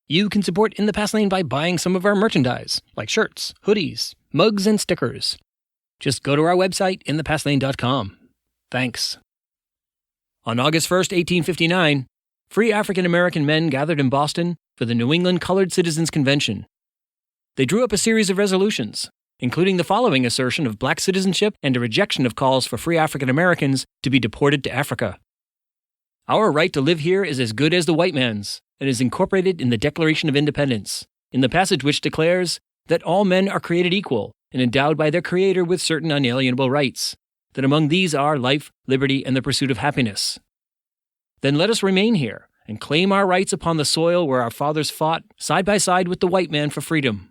You can support In the Past Lane by buying some of our merchandise, like shirts, hoodies, mugs, and stickers. Just go to our website, inthepastlane.com. Thanks. On August 1st, 1859, free African American men gathered in Boston for the New England Colored Citizens Convention. They drew up a series of resolutions, including the following assertion of black citizenship and a rejection of calls for free African Americans to be deported to Africa. Our right to live here is as good as the white man's, and is incorporated in the Declaration of Independence, in the passage which declares that all men are created equal and endowed by their Creator with certain unalienable rights, that among these are life, liberty, and the pursuit of happiness. Then let us remain here and claim our rights upon the soil where our fathers fought side by side with the white man for freedom.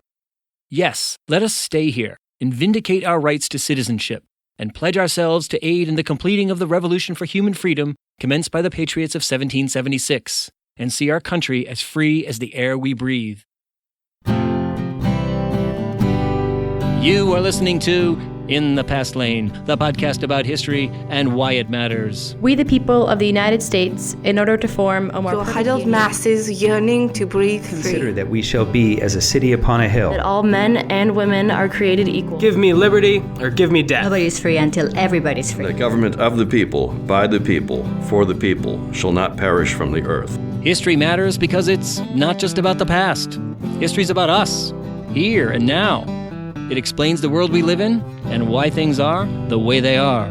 Yes, let us stay here and vindicate our rights to citizenship and pledge ourselves to aid in the completing of the revolution for human freedom commenced by the patriots of 1776 and see our country as free as the air we breathe. You are listening to In the Past Lane, the podcast about history and why it matters. We, the people of the United States, in order to form a more to huddled masses yearning to breathe free. Consider that we shall be as a city upon a hill. That all men and women are created equal. Give me liberty or give me death. Nobody's free until everybody's free. The government of the people, by the people, for the people, shall not perish from the earth. History matters because it's not just about the past. History's about us, here and now. It explains the world we live in and why things are the way they are.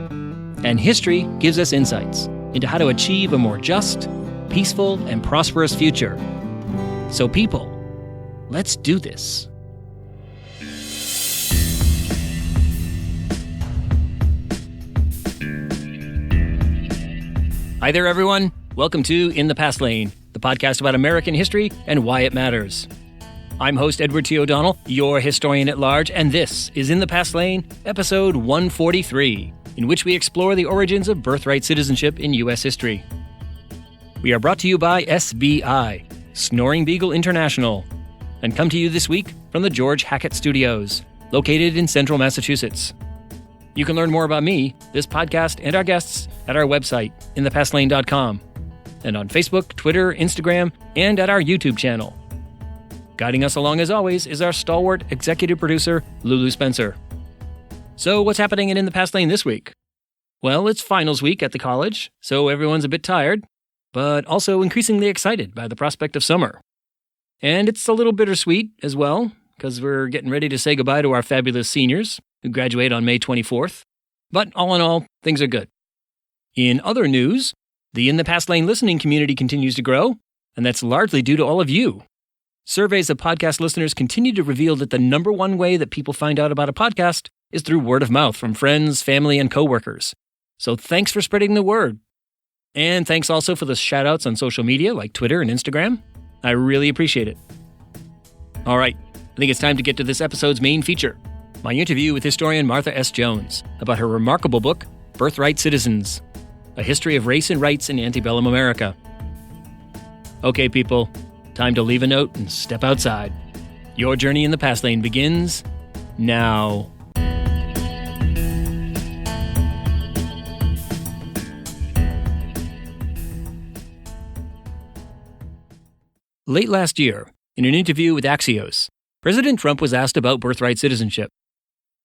And history gives us insights into how to achieve a more just, peaceful, and prosperous future. So people, let's do this. Hi there, everyone. Welcome to In the Past Lane, the podcast about American history and why it matters. I'm host Edward T. O'Donnell, your historian at large, and this is In the Past Lane, episode 143, in which we explore the origins of birthright citizenship in U.S. history. We are brought to you by SBI, Snoring Beagle International, and come to you this week from the George Hackett Studios, located in central Massachusetts. You can learn more about me, this podcast, and our guests at our website, inthepastlane.com, and on Facebook, Twitter, Instagram, and at our YouTube channel. Guiding us along, as always, is our stalwart executive producer, Lulu Spencer. So what's happening in the Past Lane this week? Well, it's finals week at the college, so everyone's a bit tired, but also increasingly excited by the prospect of summer. And it's a little bittersweet as well, because we're getting ready to say goodbye to our fabulous seniors, who graduate on May 24th. But all in all, things are good. In other news, the In the Past Lane listening community continues to grow, and that's largely due to all of you. Surveys of podcast listeners continue to reveal that the number one way that people find out about a podcast is through word of mouth from friends, family, and coworkers. So thanks for spreading the word. And thanks also for the shout-outs on social media like Twitter and Instagram. I really appreciate it. All right, I think it's time to get to this episode's main feature, my interview with historian Martha S. Jones about her remarkable book, Birthright Citizens, A History of Race and Rights in Antebellum America. Okay, people. Time to leave a note and step outside. Your journey in the Past Lane begins now. Late last year, in an interview with Axios, President Trump was asked about birthright citizenship.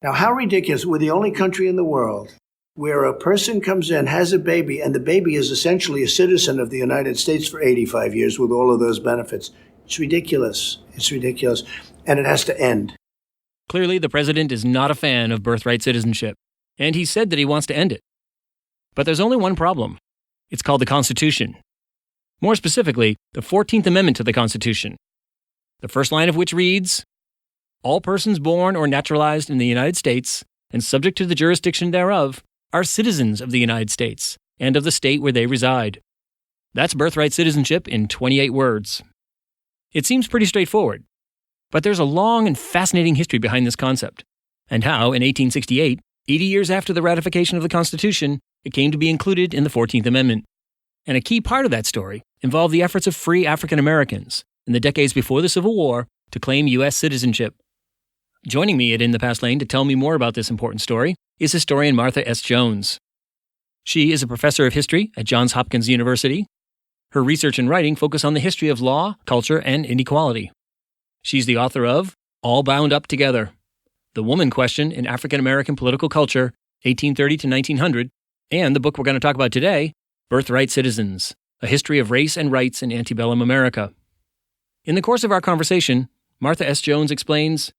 Now, how ridiculous. We're the only country in the world where a person comes in, has a baby, and the baby is essentially a citizen of the United States for 85 years with all of those benefits. It's ridiculous. It's ridiculous. And it has to end. Clearly, the president is not a fan of birthright citizenship, and he said that he wants to end it. But there's only one problem. It's called the Constitution. More specifically, the 14th Amendment to the Constitution. The first line of which reads, "All persons born or naturalized in the United States and subject to the jurisdiction thereof are citizens of the United States and of the state where they reside." That's birthright citizenship in 28 words. It seems pretty straightforward, but there's a long and fascinating history behind this concept, and how, in 1868, 80 years after the ratification of the Constitution, it came to be included in the 14th Amendment. And a key part of that story involved the efforts of free African Americans in the decades before the Civil War to claim U.S. citizenship. Joining me at In the Past Lane to tell me more about this important story is historian Martha S. Jones. She is a professor of history at Johns Hopkins University, Her research and writing focus on the history of law, culture, and inequality. She's the author of All Bound Up Together, The Woman Question in African American Political Culture, 1830 to 1900, and the book we're going to talk about today, Birthright Citizens, A History of Race and Rights in Antebellum America. In the course of our conversation, Martha S. Jones explains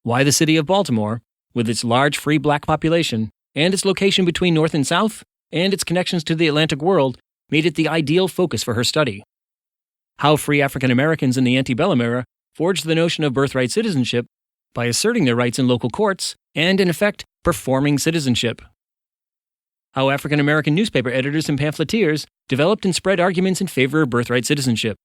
why the city of Baltimore, with its large free black population and its location between North and South, and its connections to the Atlantic world, made it the ideal focus for her study. How free African Americans in the antebellum era forged the notion of birthright citizenship by asserting their rights in local courts and, in effect, performing citizenship. How African American newspaper editors and pamphleteers developed and spread arguments in favor of birthright citizenship.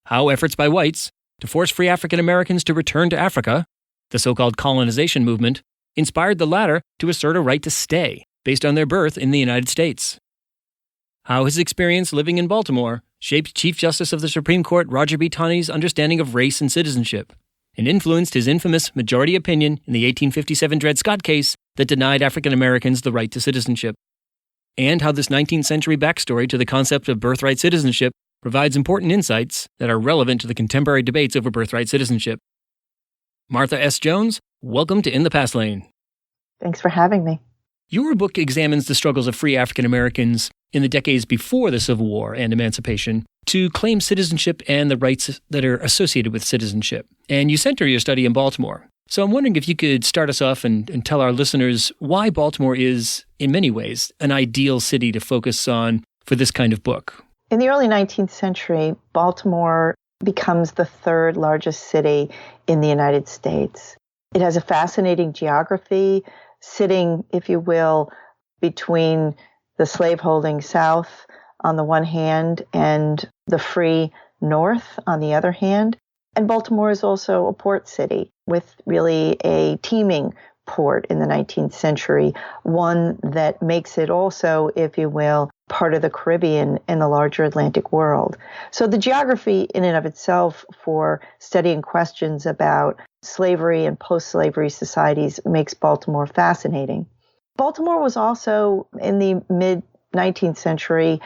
How efforts by whites to force free African Americans to return to Africa, the so-called colonization movement, inspired the latter to assert a right to stay based on their birth in the United States. How his experience living in Baltimore shaped Chief Justice of the Supreme Court Roger B. Taney's understanding of race and citizenship, and influenced his infamous majority opinion in the 1857 Dred Scott case that denied African Americans the right to citizenship. And how this 19th century backstory to the concept of birthright citizenship provides important insights that are relevant to the contemporary debates over birthright citizenship. Martha S. Jones, welcome to In the Past Lane. Thanks for having me. Your book examines the struggles of free African Americans in the decades before the Civil War and emancipation to claim citizenship and the rights that are associated with citizenship. And you center your study in Baltimore. So I'm wondering if you could start us off and tell our listeners why Baltimore is, in many ways, an ideal city to focus on for this kind of book. In the early 19th century, Baltimore becomes the third largest city in the United States. It has a fascinating geography, sitting, if you will, between the slaveholding South on the one hand and the free North on the other hand. And Baltimore is also a port city with really a teeming port in the 19th century, one that makes it also, if you will, part of the Caribbean and the larger Atlantic world. So the geography in and of itself for studying questions about slavery and post-slavery societies makes Baltimore fascinating. Baltimore was also, in the mid-19th century,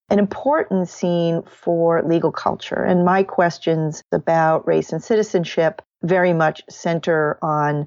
an important scene for legal culture. And my questions about race and citizenship very much center on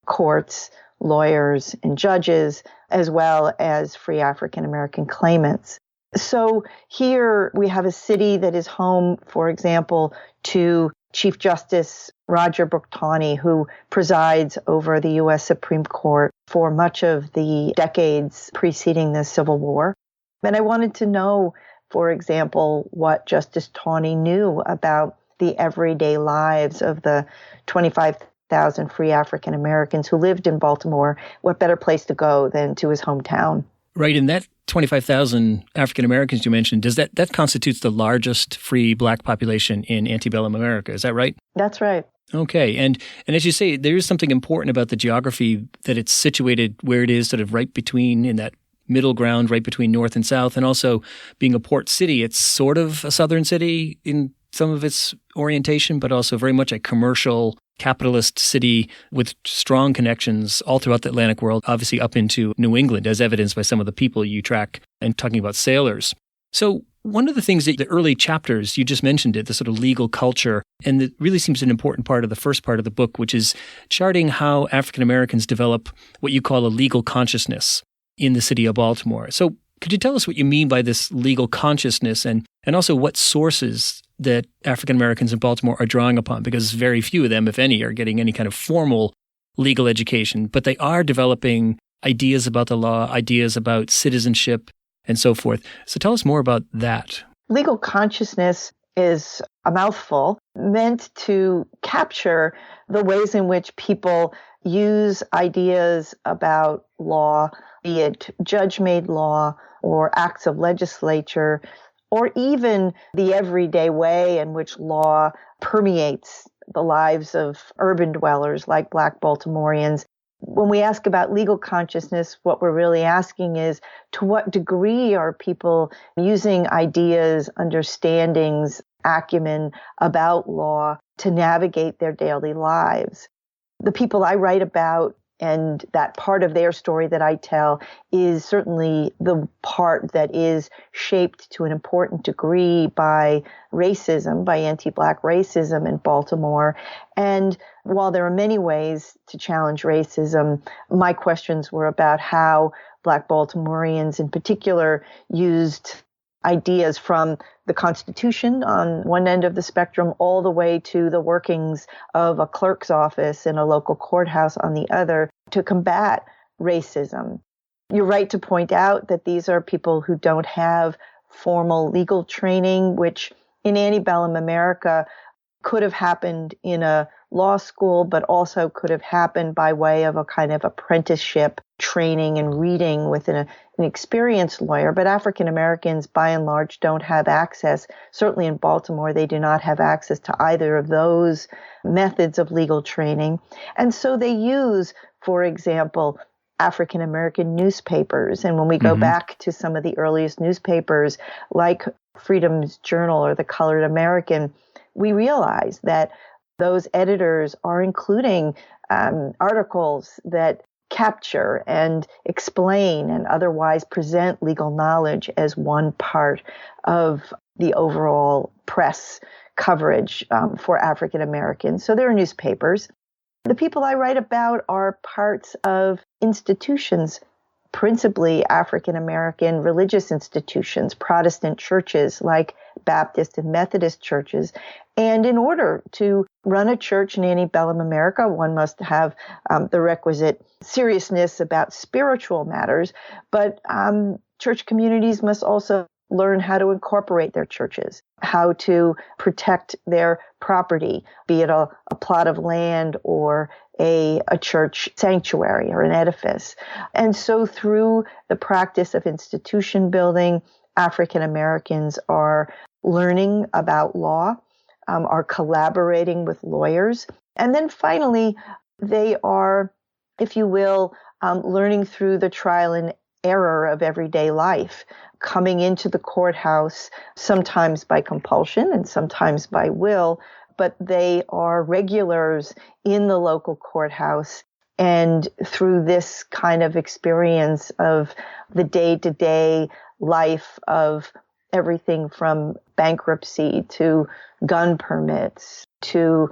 courts, lawyers, and judges, as well as free African American claimants. So here we have a city that is home, for example, to Chief Justice Roger Brooke Taney, who presides over the U.S. Supreme Court for much of the decades preceding the Civil War. And I wanted to know, for example, what Justice Taney knew about the everyday lives of the 25,000 free African Americans who lived in Baltimore. What better place to go than to his hometown? Right, and that 25,000 African Americans you mentioned, that constitutes the largest free black population in antebellum America. Is that right? That's right. Okay, and as you say, there is something important about the geography, that it's situated where it is, sort of right between, in that middle ground, right between North and South, and also being a port city, it's sort of a southern city in some of its orientation, but also very much a commercial capitalist city with strong connections all throughout the Atlantic world, obviously up into New England, as evidenced by some of the people you track and talking about sailors. So one of the things that the early chapters, you just mentioned it, the sort of legal culture, and it really seems an important part of the first part of the book, which is charting how African Americans develop what you call a legal consciousness in the city of Baltimore. So could you tell us what you mean by this legal consciousness and also what sources that African Americans in Baltimore are drawing upon? Because very few of them, if any, are getting any kind of formal legal education, but they are developing ideas about the law, ideas about citizenship, and so forth. So tell us more about that. Legal consciousness is a mouthful meant to capture the ways in which people use ideas about law, be it judge-made law or acts of legislature, or even the everyday way in which law permeates the lives of urban dwellers like Black Baltimoreans. When we ask about legal consciousness, what we're really asking is, to what degree are people using ideas, understandings, acumen about law to navigate their daily lives? The people I write about And that part of their story that I tell is certainly the part that is shaped to an important degree by racism, by anti-Black racism in Baltimore. And while there are many ways to challenge racism, my questions were about how Black Baltimoreans in particular used ideas from the Constitution on one end of the spectrum all the way to the workings of a clerk's office in a local courthouse on the other to combat racism. You're right to point out that these are people who don't have formal legal training, which in Antebellum America could have happened in a law school, but also could have happened by way of a kind of apprenticeship training and reading with an experienced lawyer. But African Americans, by and large, don't have access. Certainly in Baltimore, they do not have access to either of those methods of legal training. And so they use, for example, African American newspapers. And when we go back to some of the earliest newspapers, like Freedom's Journal or the Colored American, we realize that those editors are including articles that capture and explain and otherwise present legal knowledge as one part of the overall press coverage for African Americans. So there are newspapers. The people I write about are parts of institutions, principally African American religious institutions, Protestant churches like Baptist and Methodist churches. And in order to run a church in Antebellum America, one must have the requisite seriousness about spiritual matters, but church communities must also learn how to incorporate their churches, how to protect their property, be it a plot of land or a church sanctuary or an edifice. And so through the practice of institution building, African Americans are learning about law, are collaborating with lawyers. And then finally, they are, if you will, learning through the trial and error of everyday life, coming into the courthouse, sometimes by compulsion and sometimes by will, but they are regulars in the local courthouse. And through this kind of experience of the day-to-day life of everything from bankruptcy to gun permits to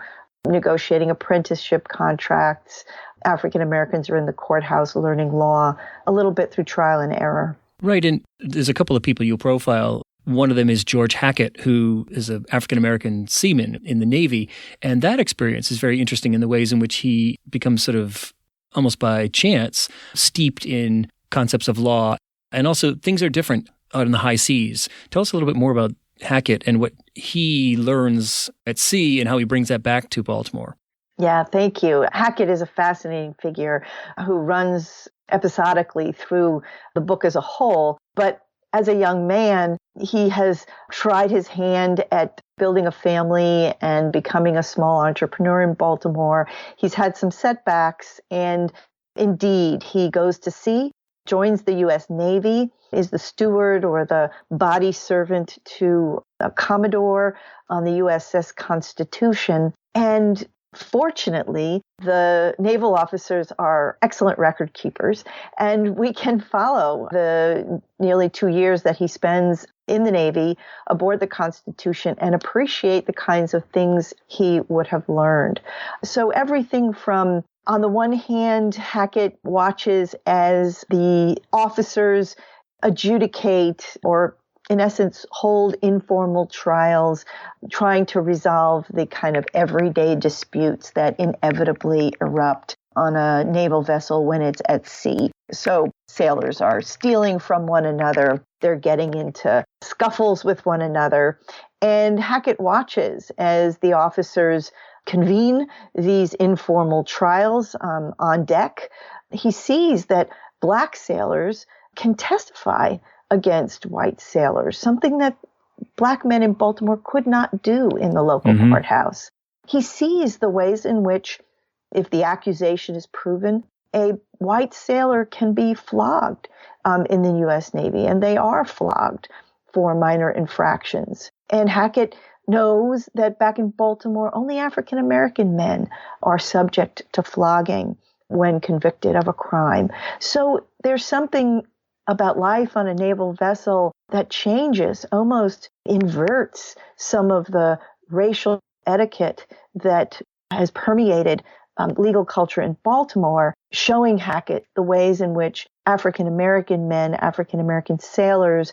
negotiating apprenticeship contracts, African Americans are in the courthouse learning law a little bit through trial and error. Right. And there's a couple of people you'll profile. One of them is George Hackett, who is an African-American seaman in the Navy. And that experience is very interesting in the ways in which he becomes sort of almost by chance steeped in concepts of law. And also things are different out in the high seas. Tell us a little bit more about Hackett and what he learns at sea and how he brings that back to Baltimore. Yeah, thank you. Hackett is a fascinating figure who runs episodically through the book as a whole. But as a young man, he has tried his hand at building a family and becoming a small entrepreneur in Baltimore. He's had some setbacks, and indeed, he goes to sea, joins the U.S. Navy, is the steward or the body servant to a Commodore on the USS Constitution. And fortunately, the naval officers are excellent record keepers, and we can follow the nearly 2 years that he spends in the Navy aboard the Constitution and appreciate the kinds of things he would have learned. So everything from, on the one hand, Hackett watches as the officers adjudicate or, in essence, hold informal trials, trying to resolve the kind of everyday disputes that inevitably erupt on a naval vessel when it's at sea. So sailors are stealing from one another. They're getting into scuffles with one another. And Hackett watches as the officers convene these informal trials on deck. He sees that Black sailors can testify against white sailors, something that Black men in Baltimore could not do in the local courthouse. He sees the ways in which, if the accusation is proven, a white sailor can be flogged in the U.S. Navy, and they are flogged for minor infractions. And Hackett knows that back in Baltimore, only African American men are subject to flogging. when convicted of a crime. So there's something about life on a naval vessel that changes, almost inverts some of the racial etiquette that has permeated legal culture in Baltimore, showing Hackett the ways in which African American men, African American sailors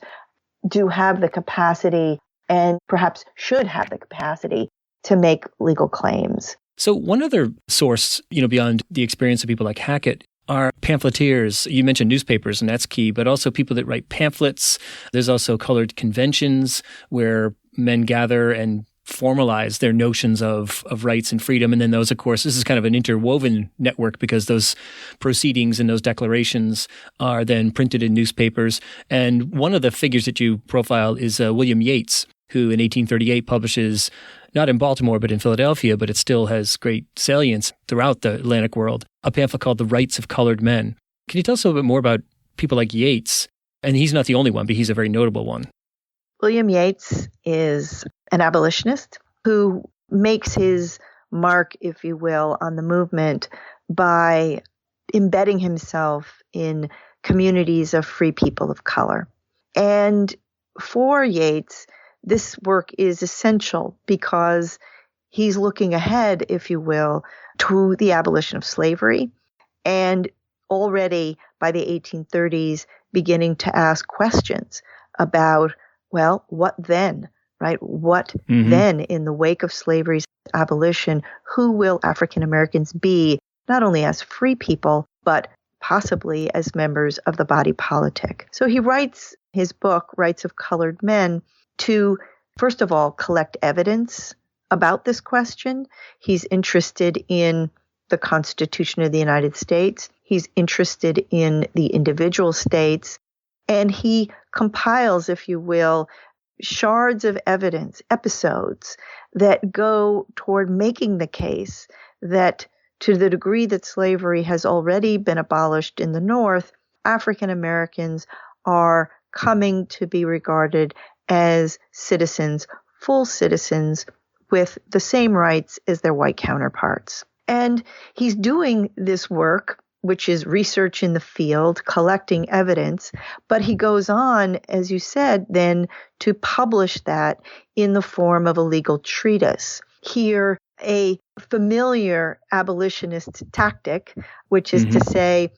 do have the capacity and perhaps should have the capacity to make legal claims. So one other source, beyond the experience of people like Hackett, are pamphleteers. You mentioned newspapers, and that's key, but also people that write pamphlets. There's also colored conventions where men gather and formalize their notions of rights and freedom. And then those, of course, this is kind of an interwoven network because those proceedings and those declarations are then printed in newspapers. And one of the figures that you profile is William Yates, who in 1838 publishes, not in Baltimore, but in Philadelphia, but it still has great salience throughout the Atlantic world, a pamphlet called The Rights of Colored Men. Can you tell us a little bit more about people like Yates? And he's not the only one, but he's a very notable one. William Yates is an abolitionist who makes his mark, if you will, on the movement by embedding himself in communities of free people of color. And for Yates, this work is essential because he's looking ahead, if you will, to the abolition of slavery, and already by the 1830s beginning to ask questions about, well, what then, right? What then in the wake of slavery's abolition? Who will African Americans be, not only as free people, but possibly as members of the body politic? So he writes his book, Rights of Colored Men, to, first of all, collect evidence about this question. He's interested in the Constitution of the United States. He's interested in the individual states. And he compiles, if you will, shards of evidence, episodes that go toward making the case that to the degree that slavery has already been abolished in the North, African Americans are coming to be regarded as citizens, full citizens, with the same rights as their white counterparts. And he's doing this work, which is research in the field, collecting evidence, but he goes on, as you said, then to publish that in the form of a legal treatise. Here, a familiar abolitionist tactic, which is to say,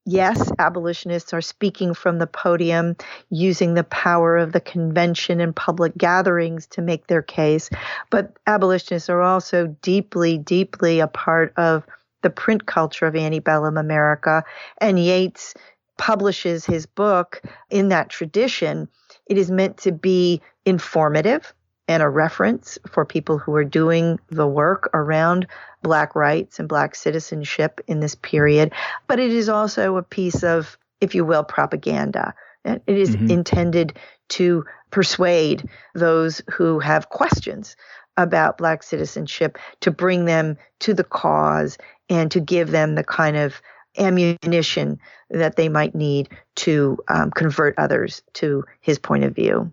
yes, abolitionists are speaking from the podium, using the power of the convention and public gatherings to make their case, but abolitionists are also deeply, deeply a part of the print culture of Antebellum America, and Yates publishes his book in that tradition. It is meant to be informative and a reference for people who are doing the work around Black rights and Black citizenship in this period, but it is also a piece of, if you will, propaganda. It is intended to persuade those who have questions about Black citizenship, to bring them to the cause and to give them the kind of ammunition that they might need to convert others to his point of view.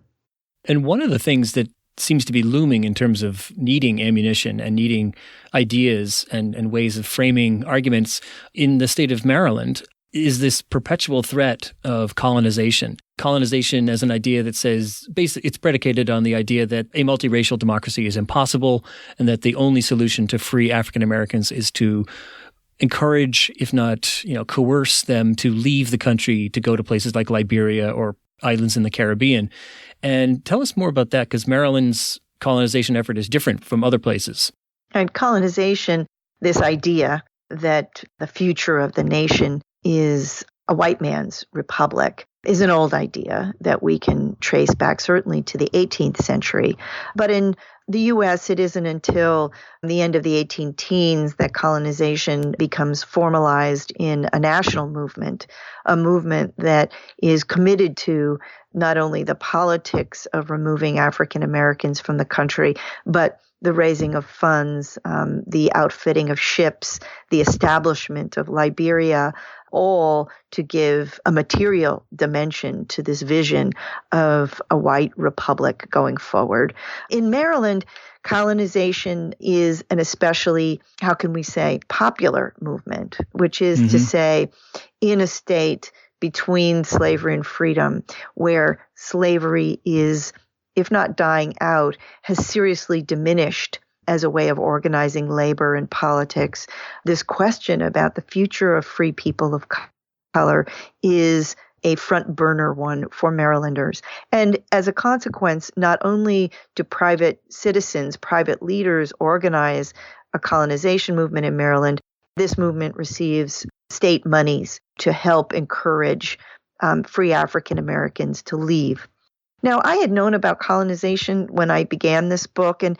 And one of the things that seems to be looming in terms of needing ammunition and needing ideas and ways of framing arguments in the state of Maryland is this perpetual threat of colonization. Colonization as an idea that says, basically, it's predicated on the idea that a multiracial democracy is impossible and that the only solution to free African Americans is to encourage, if not, coerce them to leave the country to go to places like Liberia or islands in the Caribbean. And tell us more about that, because Maryland's colonization effort is different from other places. And colonization, this idea that the future of the nation is a white man's republic, is an old idea that we can trace back certainly to the 18th century. But in the U.S., it isn't until the end of the 18 teens that colonization becomes formalized in a national movement, a movement that is committed to not only the politics of removing African Americans from the country, but the raising of funds, the outfitting of ships, the establishment of Liberia all to give a material dimension to this vision of a white republic going forward. In Maryland, colonization is an especially, how can we say, popular movement, which is to say, in a state between slavery and freedom, where slavery is, if not dying out, has seriously diminished as a way of organizing labor and politics. This question about the future of free people of color is a front burner one for Marylanders. And as a consequence, not only do private citizens, private leaders organize a colonization movement in Maryland, this movement receives state monies to help encourage free African Americans to leave. Now, I had known about colonization when I began this book, and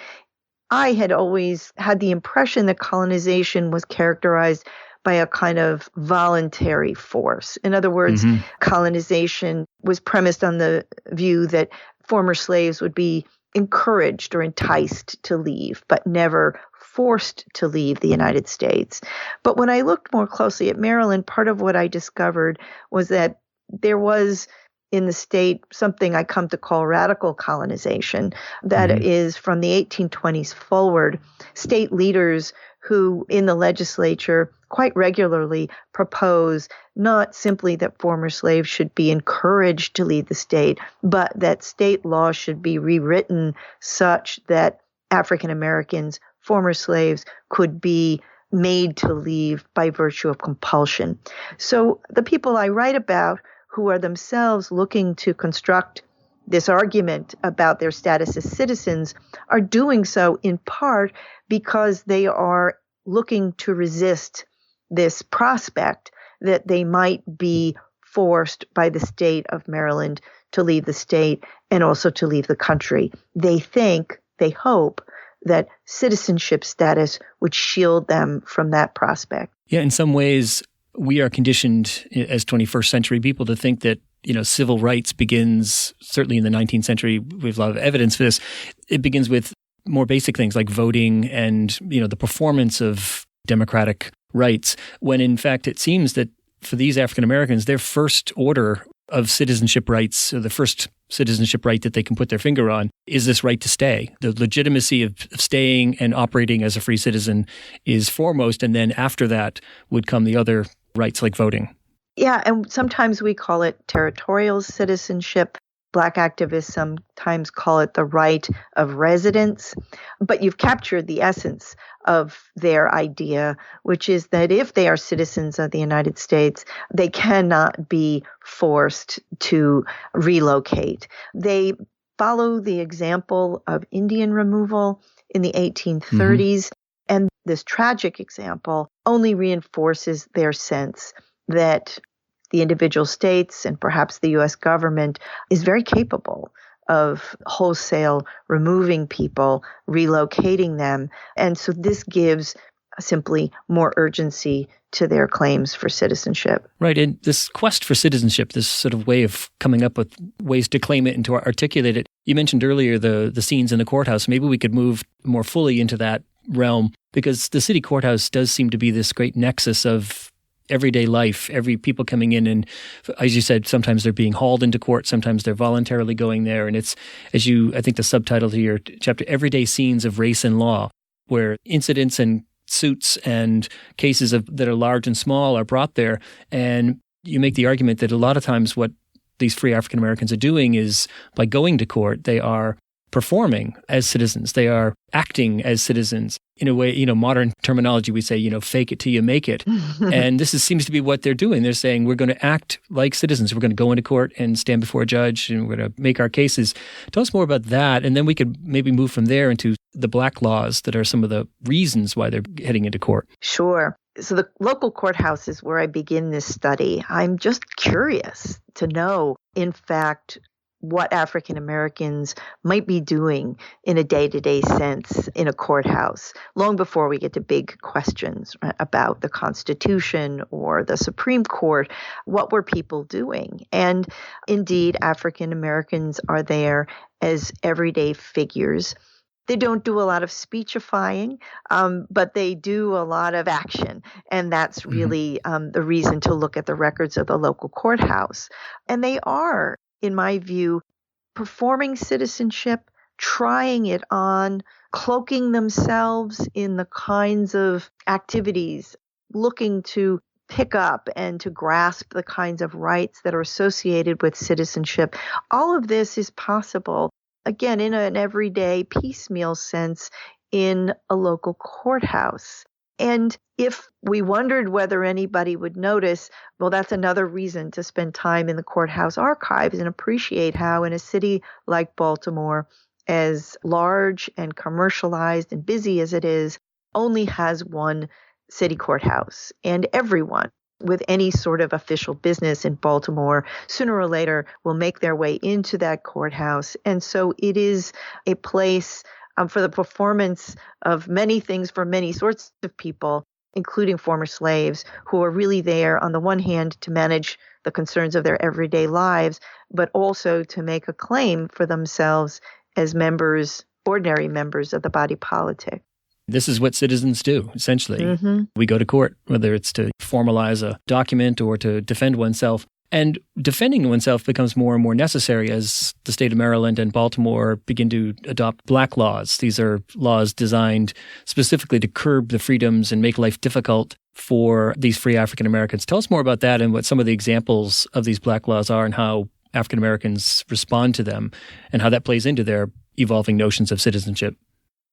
I had always had the impression that colonization was characterized by a kind of voluntary force. In other words, colonization was premised on the view that former slaves would be encouraged or enticed to leave, but never forced to leave the United States. But when I looked more closely at Maryland, part of what I discovered was that there was in the state something I come to call radical colonization. That is from the 1820s forward, state leaders who in the legislature quite regularly propose not simply that former slaves should be encouraged to leave the state, but that state law should be rewritten such that African Americans, former slaves, could be made to leave by virtue of compulsion. So the people I write about, who are themselves looking to construct this argument about their status as citizens, are doing so in part because they are looking to resist this prospect that they might be forced by the state of Maryland to leave the state and also to leave the country. They think, they hope, that citizenship status would shield them from that prospect. Yeah, in some ways, we are conditioned as 21st century people to think that, civil rights begins, certainly in the 19th century, we have a lot of evidence for this. It begins with more basic things like voting and, the performance of democratic rights, when in fact it seems that for these African Americans, their first order of citizenship rights, or the first citizenship right that they can put their finger on, is this right to stay. The legitimacy of staying and operating as a free citizen is foremost, and then after that would come the other rights like voting. Yeah, and sometimes we call it territorial citizenship. Black activists sometimes call it the right of residence. But you've captured the essence of their idea, which is that if they are citizens of the United States, they cannot be forced to relocate. They follow the example of Indian removal in the 1830s. And this tragic example only reinforces their sense that the individual states and perhaps the U.S. government is very capable of wholesale removing people, relocating them. And so this gives simply more urgency to their claims for citizenship. Right. And this quest for citizenship, this sort of way of coming up with ways to claim it and to articulate it. You mentioned earlier the scenes in the courthouse. Maybe we could move more fully into that realm, because the city courthouse does seem to be this great nexus of everyday life, every people coming in. And as you said, sometimes they're being hauled into court, sometimes they're voluntarily going there. And it's, I think the subtitle to your chapter, Everyday Scenes of Race and Law, where incidents and suits and cases that are large and small are brought there. And you make the argument that a lot of times what these free African Americans are doing is, by going to court, they are performing as citizens. They are acting as citizens. In a way, modern terminology, we say, fake it till you make it. And this seems to be what they're doing. They're saying, we're going to act like citizens. We're going to go into court and stand before a judge, and we're going to make our cases. Tell us more about that. And then we could maybe move from there into the black laws that are some of the reasons why they're heading into court. Sure. So the local courthouse is where I begin this study. I'm just curious to know, in fact, what African Americans might be doing in a day-to-day sense in a courthouse, long before we get to big questions about the Constitution or the Supreme Court. What were people doing? And indeed, African Americans are there as everyday figures. They don't do a lot of speechifying, but they do a lot of action. And that's really the reason to look at the records of the local courthouse. And they are, in my view, performing citizenship, trying it on, cloaking themselves in the kinds of activities, looking to pick up and to grasp the kinds of rights that are associated with citizenship. All of this is possible, again, in an everyday piecemeal sense in a local courthouse. And if we wondered whether anybody would notice, well, that's another reason to spend time in the courthouse archives and appreciate how in a city like Baltimore, as large and commercialized and busy as it is, only has one city courthouse. And everyone with any sort of official business in Baltimore, sooner or later, will make their way into that courthouse. And so it is a place for the performance of many things for many sorts of people, including former slaves, who are really there, on the one hand, to manage the concerns of their everyday lives, but also to make a claim for themselves as members, ordinary members of the body politic. This is what citizens do, essentially. We go to court, whether it's to formalize a document or to defend oneself. And defending oneself becomes more and more necessary as the state of Maryland and Baltimore begin to adopt black laws. These are laws designed specifically to curb the freedoms and make life difficult for these free African Americans. Tell us more about that and what some of the examples of these black laws are and how African Americans respond to them and how that plays into their evolving notions of citizenship.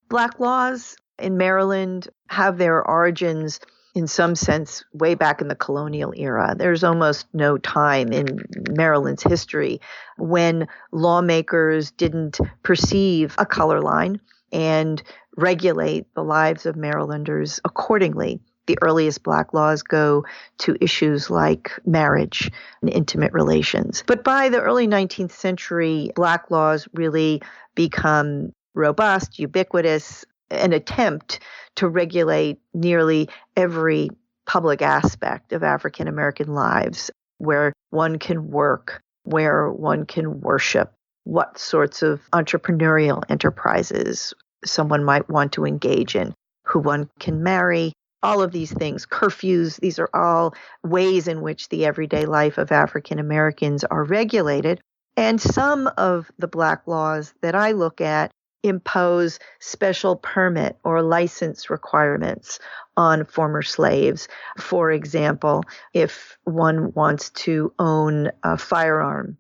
Black laws in Maryland have their origins, in some sense, way back in the colonial era. There's almost no time in Maryland's history when lawmakers didn't perceive a color line and regulate the lives of Marylanders accordingly. The earliest black laws go to issues like marriage and intimate relations. But by the early 19th century, black laws really become robust, ubiquitous, an attempt to regulate nearly every public aspect of African American lives, where one can work, where one can worship, what sorts of entrepreneurial enterprises someone might want to engage in, who one can marry, all of these things, curfews. These are all ways in which the everyday life of African Americans are regulated. And some of the black laws that I look at impose special permit or license requirements on former slaves. For example, if one wants to own a firearm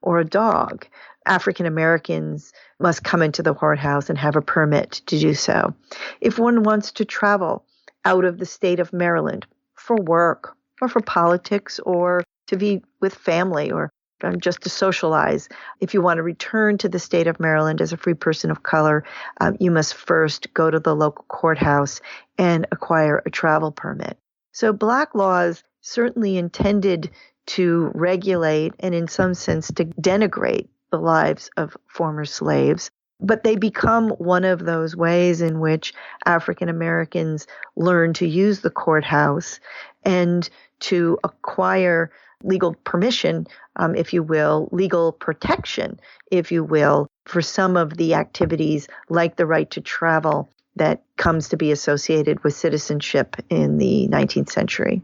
or a dog, African Americans must come into the courthouse and have a permit to do so. If one wants to travel out of the state of Maryland for work or for politics or to be with family or just to socialize, if you want to return to the state of Maryland as a free person of color, you must first go to the local courthouse and acquire a travel permit. So black laws certainly intended to regulate and in some sense to denigrate the lives of former slaves, but they become one of those ways in which African Americans learn to use the courthouse and to acquire legal permission, if you will, legal protection, if you will, for some of the activities like the right to travel that comes to be associated with citizenship in the 19th century.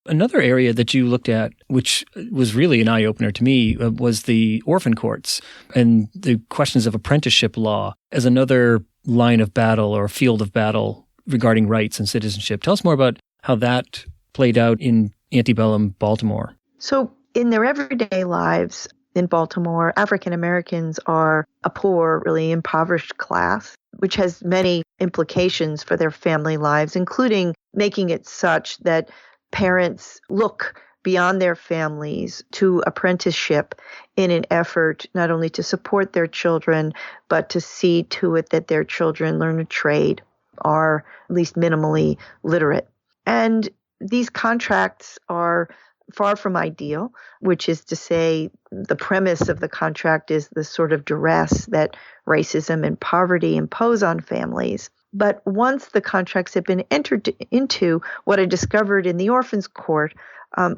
Another area that you looked at, which was really an eye-opener to me, was the Orphan Courts and the questions of apprenticeship law as another line of battle or field of battle regarding rights and citizenship. Tell us more about how that played out in antebellum Baltimore. So in their everyday lives in Baltimore, African Americans are a poor, really impoverished class, which has many implications for their family lives, including making it such that parents look beyond their families to apprenticeship in an effort not only to support their children, but to see to it that their children learn a trade, are at least minimally literate. And these contracts are far from ideal, which is to say the premise of the contract is the sort of duress that racism and poverty impose on families. But once the contracts have been entered into, what I discovered in the Orphans Court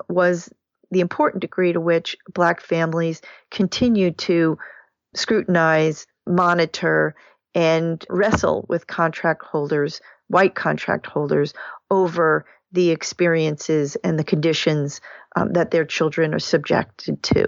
was the important degree to which Black families continue to scrutinize, monitor, and wrestle with contract holders, white contract holders, over the experiences and the conditions that their children are subjected to.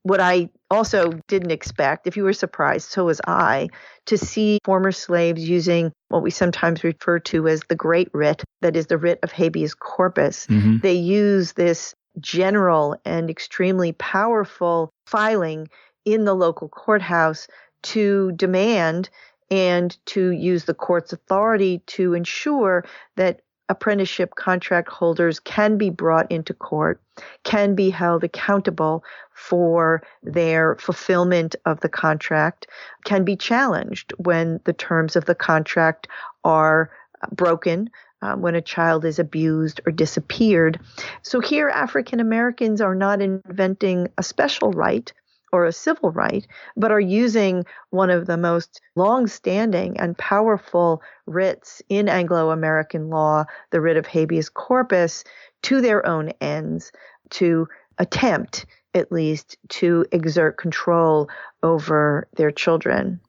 What I also didn't expect, if you were surprised, so was I, to see former slaves using what we sometimes refer to as the Great Writ, that is the writ of habeas corpus. Mm-hmm. They use this general and extremely powerful filing in the local courthouse to demand and to use the court's authority to ensure that apprenticeship contract holders can be brought into court, can be held accountable for their fulfillment of the contract, can be challenged when the terms of the contract are broken, when a child is abused or disappeared. So here, African Americans are not inventing a special right or a civil right, but are using one of the most long-standing and powerful writs in Anglo-American law, the writ of habeas corpus, to their own ends, to attempt, at least, to exert control over their children.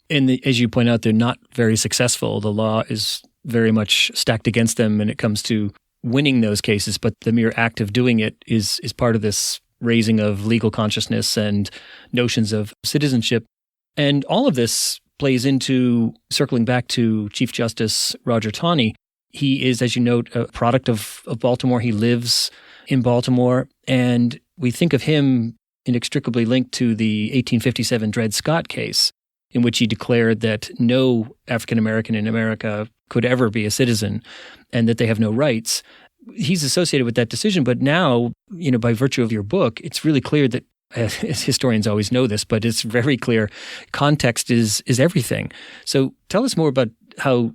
And as you point out, they're not very successful. The law is very much stacked against them when it comes to winning those cases, but the mere act of doing it is part of this raising of legal consciousness and notions of citizenship. And all of this plays into, circling back to Chief Justice Roger Taney. He is, as you note, a product of Baltimore. He lives in Baltimore, and we think of him inextricably linked to the 1857 Dred Scott case, in which he declared that no African American in America could ever be a citizen and that they have no rights. He's associated with that decision, but now, by virtue of your book, it's really clear that, as historians always know this, but it's very clear, context is everything. So tell us more about how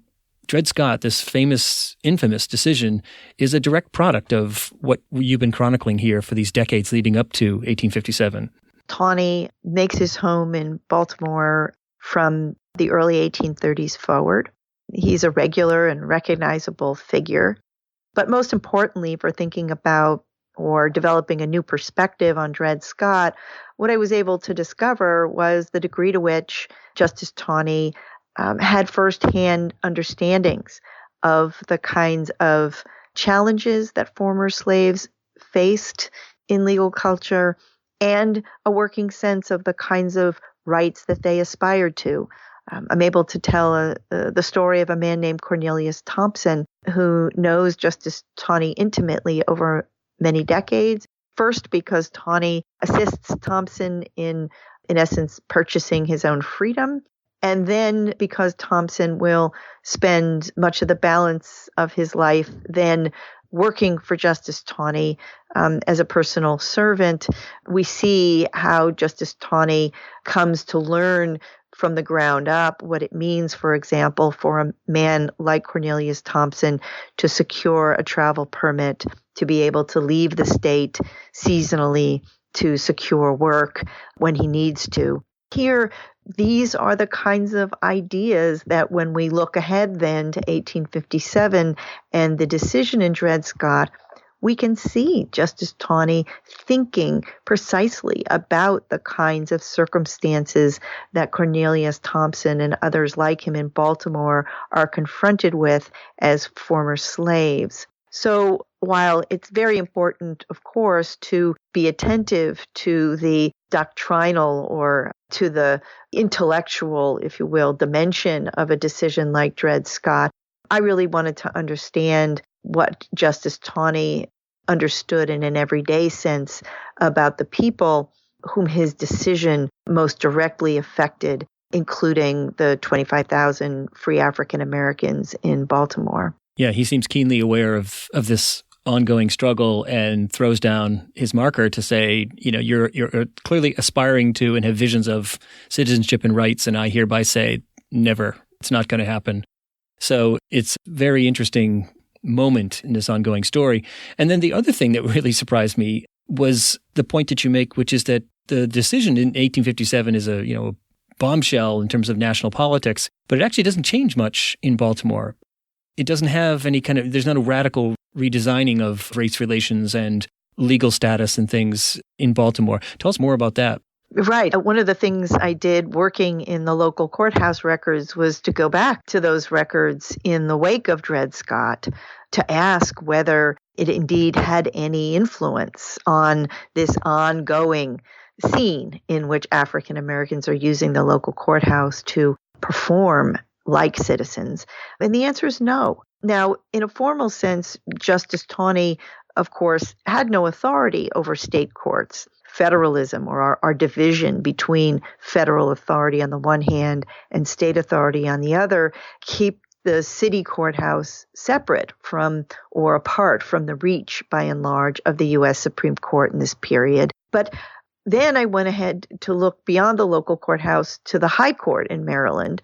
Dred Scott, this famous, infamous decision, is a direct product of what you've been chronicling here for these decades leading up to 1857. Taney makes his home in Baltimore from the early 1830s forward. He's a regular and recognizable figure. But most importantly, for thinking about or developing a new perspective on Dred Scott, what I was able to discover was the degree to which Justice Taney had firsthand understandings of the kinds of challenges that former slaves faced in legal culture and a working sense of the kinds of rights that they aspired to. I'm able to tell the story of a man named Cornelius Thompson, who knows Justice Taney intimately over many decades. First, because Taney assists Thompson in essence, purchasing his own freedom. And then because Thompson will spend much of the balance of his life then working for Justice Taney as a personal servant, we see how Justice Taney comes to learn from the ground up what it means, for example, for a man like Cornelius Thompson to secure a travel permit, to be able to leave the state seasonally, to secure work when he needs to. Here, these are the kinds of ideas that when we look ahead then to 1857 and the decision in Dred Scott, we can see Justice Taney thinking precisely about the kinds of circumstances that Cornelius Thompson and others like him in Baltimore are confronted with as former slaves. So while it's very important, of course, to be attentive to the doctrinal or to the intellectual, if you will, dimension of a decision like Dred Scott, I really wanted to understand what Justice Taney understood in an everyday sense about the people whom his decision most directly affected, including the 25,000 free African Americans in Baltimore. Yeah, he seems keenly aware of this ongoing struggle and throws down his marker to say, you're clearly aspiring to and have visions of citizenship and rights, and I hereby say, never. It's not going to happen. So it's very interesting moment in this ongoing story. And then the other thing that really surprised me was the point that you make, which is that the decision in 1857 is a bombshell in terms of national politics, but it actually doesn't change much in Baltimore. It doesn't have any there's not a radical redesigning of race relations and legal status and things in Baltimore. Tell us more about that. Right. One of the things I did working in the local courthouse records was to go back to those records in the wake of Dred Scott to ask whether it indeed had any influence on this ongoing scene in which African Americans are using the local courthouse to perform like citizens. And the answer is no. Now, in a formal sense, Justice Taney, of course, had no authority over state courts. Federalism, or our division between federal authority on the one hand and state authority on the other, keep the city courthouse separate from or apart from the reach, by and large, of the U.S. Supreme Court in this period. But then I went ahead to look beyond the local courthouse to the High Court in Maryland,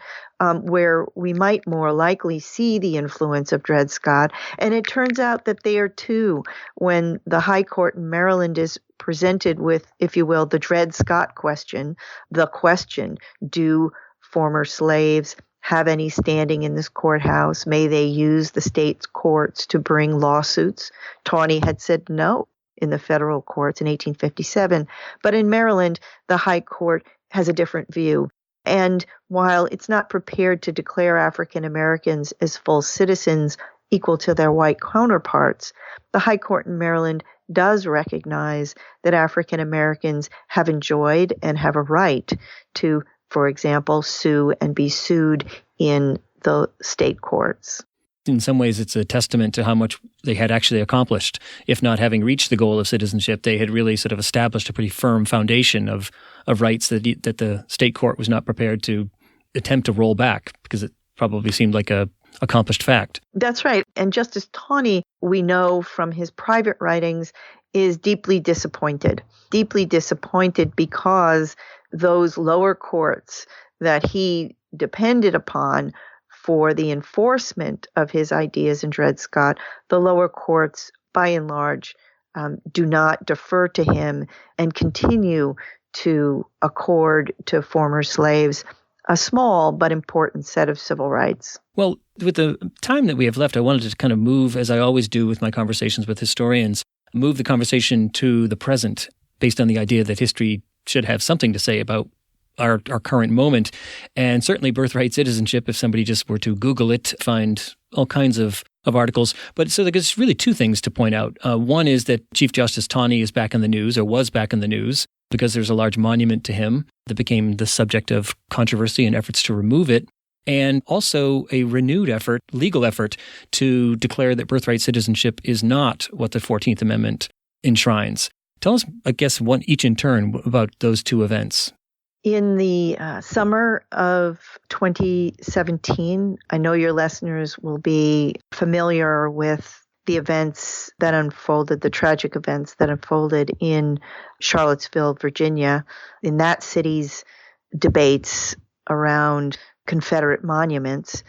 where we might more likely see the influence of Dred Scott. And it turns out that there, too, when the High Court in Maryland is presented with, if you will, the Dred Scott question, the question, do former slaves have any standing in this courthouse? May they use the state's courts to bring lawsuits? Taney had said no in the federal courts in 1857. But in Maryland, the High Court has a different view. And while it's not prepared to declare African Americans as full citizens equal to their white counterparts, the High Court in Maryland does recognize that African Americans have enjoyed and have a right to, for example, sue and be sued in the state courts. In some ways, it's a testament to how much they had actually accomplished. If not having reached the goal of citizenship, they had really sort of established a pretty firm foundation of rights that the state court was not prepared to attempt to roll back, because it probably seemed like a accomplished fact. That's right. And Justice Taney, we know from his private writings, is deeply disappointed because those lower courts that he depended upon for the enforcement of his ideas in Dred Scott, the lower courts, by and large, do not defer to him and continue to accord to former slaves a small but important set of civil rights. Well, with the time that we have left, I wanted to kind of move, as I always do with my conversations with historians, move the conversation to the present based on the idea that history should have something to say about our current moment. And certainly Birthright Citizenship, if somebody just were to Google it, find all kinds of articles. But so there's really two things to point out. One is that Chief Justice Taney is back in the news, or was back in the news, because there's a large monument to him that became the subject of controversy and efforts to remove it. And also a renewed effort, legal effort, to declare that birthright citizenship is not what the 14th Amendment enshrines. Tell us, I guess, each in turn about those two events. In the summer of 2017, I know your listeners will be familiar with the events that unfolded, the tragic events that unfolded in Charlottesville, Virginia, in that city's debates around Confederate monuments.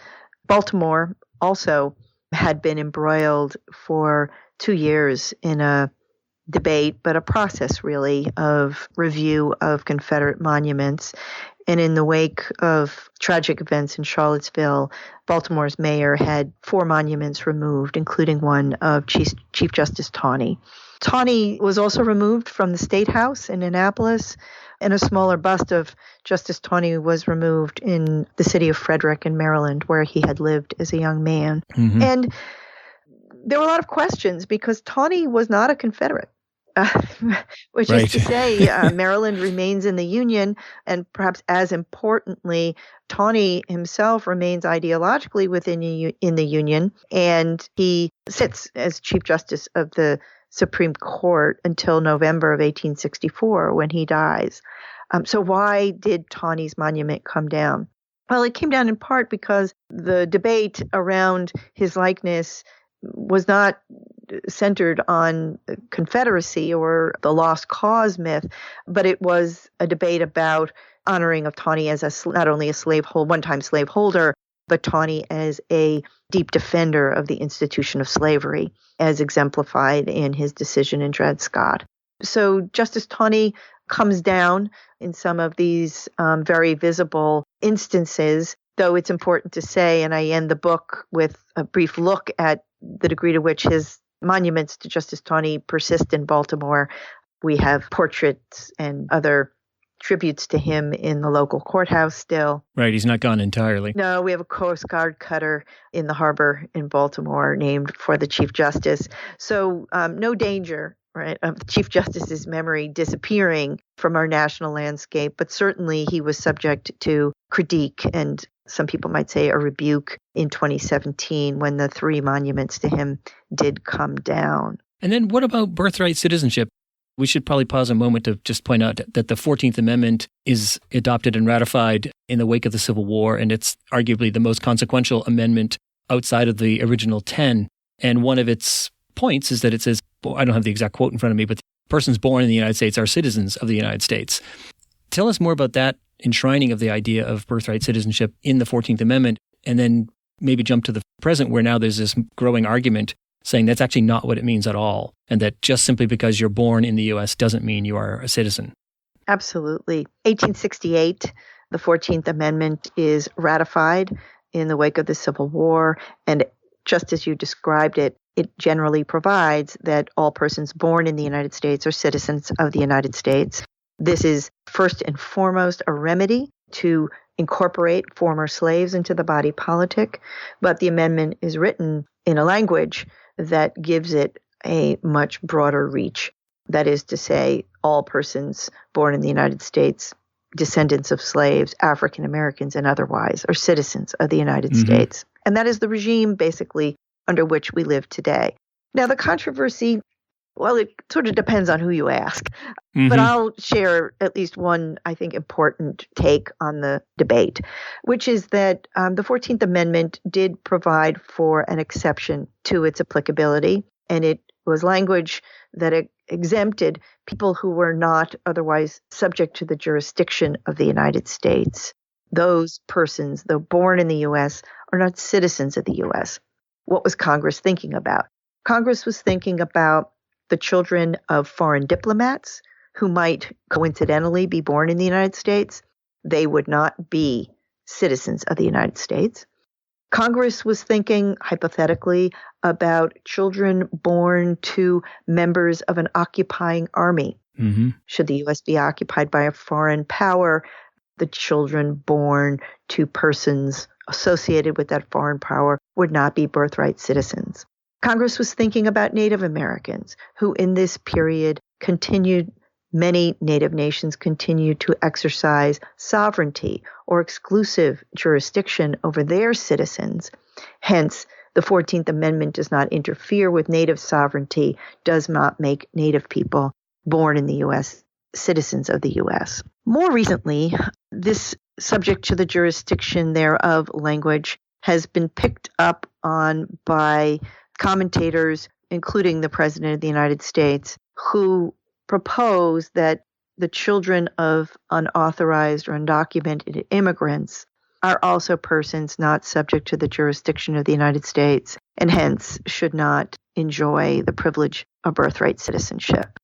Baltimore also had been embroiled for 2 years in a debate, but a process really of review of Confederate monuments. And in the wake of tragic events in Charlottesville, Baltimore's mayor had 4 monuments removed, including one of Chief Justice Taney. Taney was also removed from the State House in Annapolis, and a smaller bust of Justice Taney was removed in the city of Frederick in Maryland, where he had lived as a young man. Mm-hmm. And there were a lot of questions because Taney was not a Confederate. Which right. is to say, Maryland remains in the Union, and perhaps as importantly, Taney himself remains ideologically in the Union, and he sits as Chief Justice of the Supreme Court until November of 1864 when he dies. So why did Taney's monument come down? Well, it came down in part because the debate around his likeness was not centered on Confederacy or the lost cause myth, but it was a debate about honoring of Taney as not only a one-time slaveholder, but Taney as a deep defender of the institution of slavery, as exemplified in his decision in Dred Scott. So Justice Taney comes down in some of these very visible instances, though it's important to say, and I end the book with a brief look at the degree to which his monuments to Justice Taney persist in Baltimore. We have portraits and other tributes to him in the local courthouse still. Right, he's not gone entirely. No, we have a Coast Guard cutter in the harbor in Baltimore named for the Chief Justice. So no danger, right, of the Chief Justice's memory disappearing from our national landscape, but certainly he was subject to critique and some people might say a rebuke in 2017 when the 3 monuments to him did come down. And then what about birthright citizenship? We should probably pause a moment to just point out that the 14th Amendment is adopted and ratified in the wake of the Civil War, and it's arguably the most consequential amendment outside of the original 10. And one of its points is that it says, well, I don't have the exact quote in front of me, but persons born in the United States are citizens of the United States. Tell us more about that enshrining of the idea of birthright citizenship in the 14th Amendment, and then maybe jump to the present where now there's this growing argument saying that's actually not what it means at all, and that just simply because you're born in the U.S. doesn't mean you are a citizen. Absolutely. 1868, the 14th Amendment is ratified in the wake of the Civil War, and just as you described it, it generally provides that all persons born in the United States are citizens of the United States. This is first and foremost a remedy to incorporate former slaves into the body politic, but the amendment is written in a language that gives it a much broader reach. That is to say, all persons born in the United States, descendants of slaves, African Americans and otherwise, are citizens of the United States. And that is the regime basically under which we live today. Now, the controversy, well, it sort of depends on who you ask. But I'll share at least one, I think, important take on the debate, which is that the 14th Amendment did provide for an exception to its applicability, and it was language that exempted people who were not otherwise subject to the jurisdiction of the United States. Those persons, though born in the U.S., are not citizens of the U.S. What was Congress thinking about? Congress was thinking about the children of foreign diplomats who might coincidentally be born in the United States. They would not be citizens of the United States. Congress was thinking, hypothetically, about children born to members of an occupying army. Should the U.S. be occupied by a foreign power, the children born to persons associated with that foreign power would not be birthright citizens. Congress was thinking about Native Americans who in this period many Native nations continued to exercise sovereignty or exclusive jurisdiction over their citizens. Hence, the 14th Amendment does not interfere with Native sovereignty, does not make Native people born in the U.S. citizens of the U.S. More recently, this subject to the jurisdiction thereof language has been picked up on by commentators, including the President of the United States, who propose that the children of unauthorized or undocumented immigrants are also persons not subject to the jurisdiction of the United States and hence should not enjoy the privilege of birthright citizenship.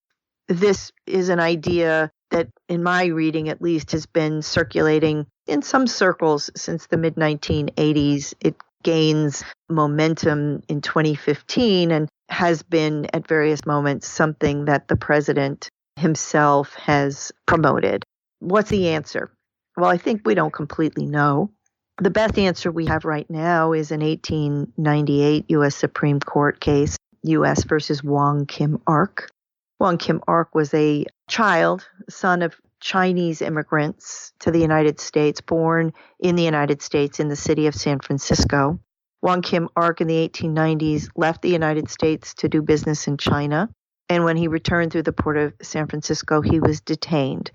This is an idea that, in my reading at least, has been circulating in some circles since the mid-1980s. It gains momentum in 2015 and has been at various moments something that the president himself has promoted. What's the answer? Well, I think we don't completely know. The best answer we have right now is an 1898 U.S. Supreme Court case, U.S. versus Wong Kim Ark. Wong Kim Ark was a child, son of Chinese immigrants to the United States, born in the United States in the city of San Francisco. Wong Kim Ark in the 1890s left the United States to do business in China. And when he returned through the port of San Francisco, he was detained.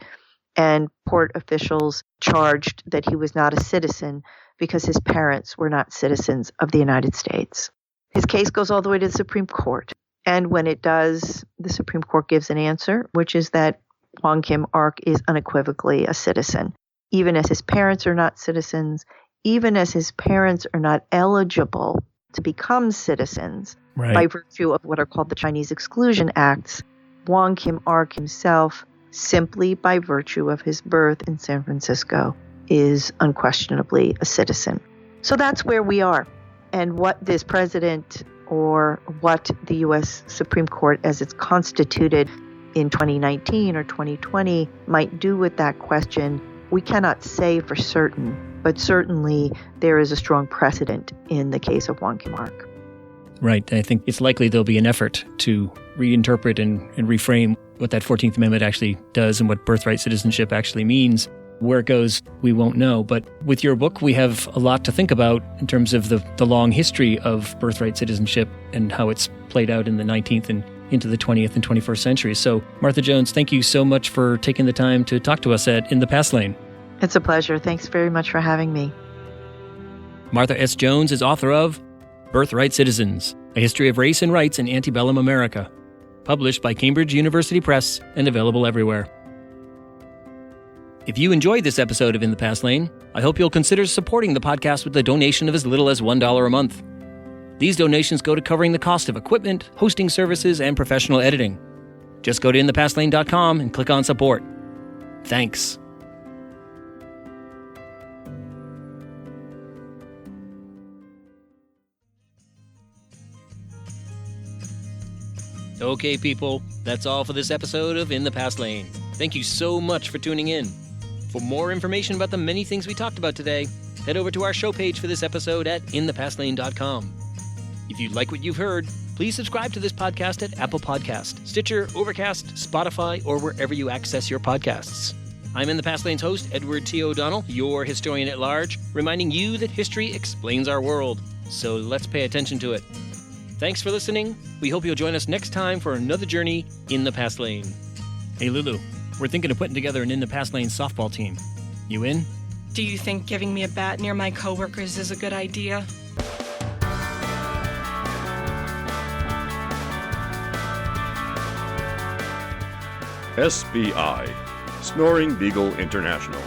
And port officials charged that he was not a citizen because his parents were not citizens of the United States. His case goes all the way to the Supreme Court. And when it does, the Supreme Court gives an answer, which is that Wong Kim Ark is unequivocally a citizen, even as his parents are not citizens, even as his parents are not eligible to become citizens by virtue of what are called the Chinese Exclusion Acts. Wong Kim Ark himself, simply by virtue of his birth in San Francisco, is unquestionably a citizen. So that's where we are. And what this president or what the U.S. Supreme Court as it's constituted in 2019 or 2020 might do with that question, we cannot say for certain, but certainly there is a strong precedent in the case of Wonky Mark. Right. I think it's likely there'll be an effort to reinterpret and reframe what that 14th Amendment actually does and what birthright citizenship actually means. Where it goes, we won't know. But with your book, we have a lot to think about in terms of the long history of birthright citizenship and how it's played out in the 19th and into the 20th and 21st century. So, Martha Jones, thank you so much for taking the time to talk to us at In the Past Lane. It's a pleasure. Thanks very much for having me. Martha S. Jones is author of Birthright Citizens, A History of Race and Rights in Antebellum America, published by Cambridge University Press and available everywhere. If you enjoyed this episode of In the Past Lane, I hope you'll consider supporting the podcast with a donation of as little as $1 a month. These donations go to covering the cost of equipment, hosting services, and professional editing. Just go to inthepastlane.com and click on support. Thanks. Okay, people, that's all for this episode of In the Past Lane. Thank you so much for tuning in. For more information about the many things we talked about today, head over to our show page for this episode at inthepastlane.com. If you like what you've heard, please subscribe to this podcast at Apple Podcast, Stitcher, Overcast, Spotify, or wherever you access your podcasts. I'm In the Past Lane's host, Edward T. O'Donnell, your historian at large, reminding you that history explains our world. So let's pay attention to it. Thanks for listening. We hope you'll join us next time for another journey in the Past Lane. Hey, Lulu, we're thinking of putting together an In the Past Lane softball team. You in? Do you think giving me a bat near my coworkers is a good idea? SBI, Snoring Beagle International.